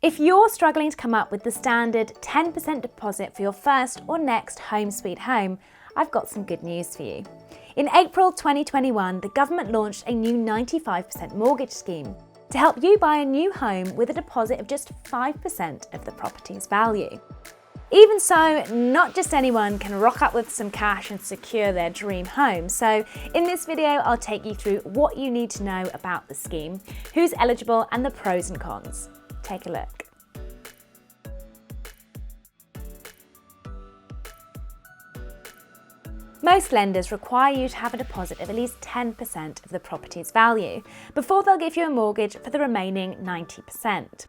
If you're struggling to come up with the standard 10% deposit for your first or next home sweet home, I've got some good news for you. In April 2021, the government launched a new 95% mortgage scheme to help you buy a new home with a deposit of just 5% of the property's value. Even so, not just anyone can rock up with some cash and secure their dream home. So in this video, I'll take you through what you need to know about the scheme, who's eligible, and the pros and cons. Take a look. Most lenders require you to have a deposit of at least 10% of the property's value before they'll give you a mortgage for the remaining 90%.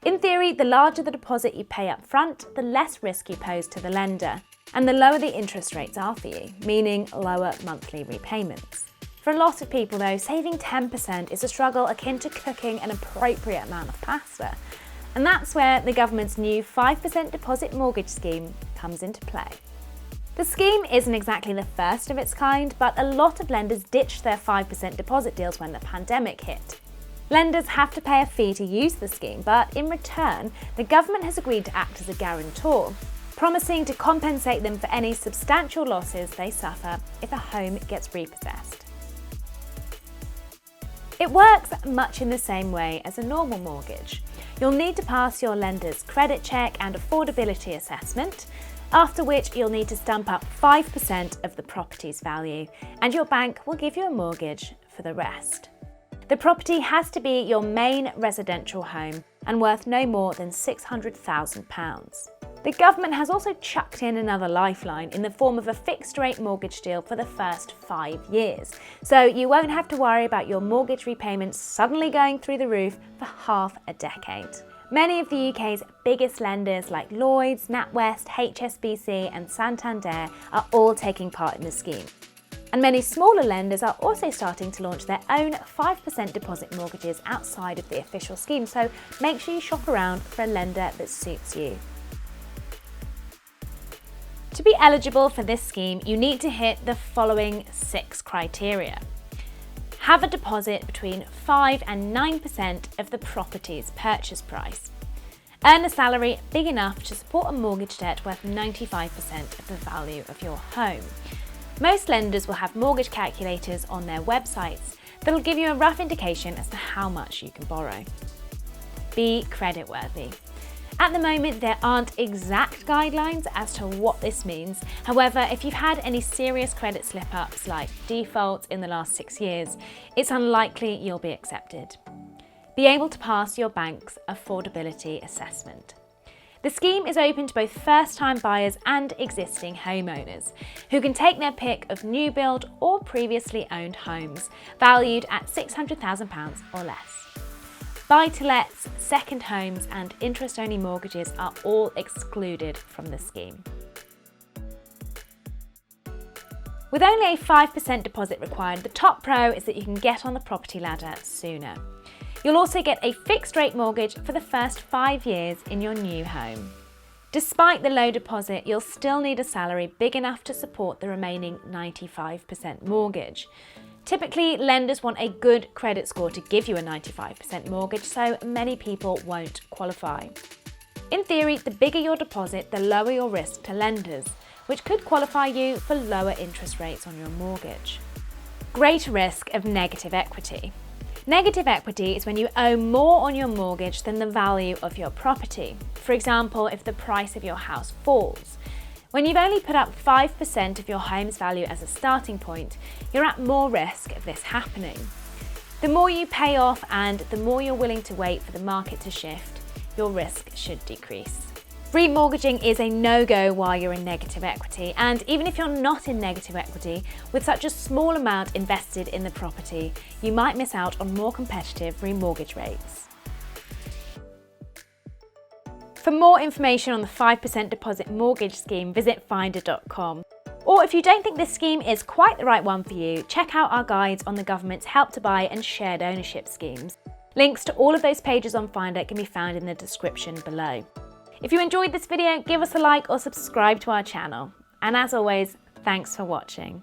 In theory, the larger the deposit you pay up front, the less risk you pose to the lender, and the lower the interest rates are for you, meaning lower monthly repayments. For a lot of people though, saving 10% is a struggle akin to cooking an appropriate amount of pasta. And that's where the government's new 5% deposit mortgage scheme comes into play. The scheme isn't exactly the first of its kind, but a lot of lenders ditched their 5% deposit deals when the pandemic hit. Lenders have to pay a fee to use the scheme, but in return, the government has agreed to act as a guarantor, promising to compensate them for any substantial losses they suffer if a home gets repossessed. It works much in the same way as a normal mortgage. You'll need to pass your lender's credit check and affordability assessment, after which you'll need to stump up 5% of the property's value, and your bank will give you a mortgage for the rest. The property has to be your main residential home and worth no more than £600,000. The government has also chucked in another lifeline in the form of a fixed-rate mortgage deal for the first 5 years, so you won't have to worry about your mortgage repayments suddenly going through the roof for half a decade. Many of the UK's biggest lenders like Lloyds, NatWest, HSBC and Santander are all taking part in the scheme. And many smaller lenders are also starting to launch their own 5% deposit mortgages outside of the official scheme, so make sure you shop around for a lender that suits you. To be eligible for this scheme, you need to hit the following 6 criteria. Have a deposit between 5 and 9% of the property's purchase price. Earn a salary big enough to support a mortgage debt worth 95% of the value of your home. Most lenders will have mortgage calculators on their websites that'll give you a rough indication as to how much you can borrow. Be creditworthy. At the moment, there aren't exact guidelines as to what this means. However, if you've had any serious credit slip-ups like defaults in the last 6 years, it's unlikely you'll be accepted. Be able to pass your bank's affordability assessment. The scheme is open to both first-time buyers and existing homeowners, who can take their pick of new build or previously owned homes, valued at £600,000 or less. Buy-to-lets, second homes and interest-only mortgages are all excluded from the scheme. With only a 5% deposit required, the top pro is that you can get on the property ladder sooner. You'll also get a fixed-rate mortgage for the first 5 years in your new home. Despite the low deposit, you'll still need a salary big enough to support the remaining 95% mortgage. Typically, lenders want a good credit score to give you a 95% mortgage, so many people won't qualify. In theory, the bigger your deposit, the lower your risk to lenders, which could qualify you for lower interest rates on your mortgage. Greater risk of negative equity. Negative equity is when you owe more on your mortgage than the value of your property. For example, if the price of your house falls. When you've only put up 5% of your home's value as a starting point, you're at more risk of this happening. The more you pay off and the more you're willing to wait for the market to shift, your risk should decrease. Remortgaging is a no-go while you're in negative equity, and even if you're not in negative equity, with such a small amount invested in the property, you might miss out on more competitive remortgage rates. For more information on the 5% deposit mortgage scheme, visit finder.com. Or if you don't think this scheme is quite the right one for you, check out our guides on the government's Help to Buy and shared ownership schemes. Links to all of those pages on Finder can be found in the description below. If you enjoyed this video, give us a like or subscribe to our channel. And as always, thanks for watching.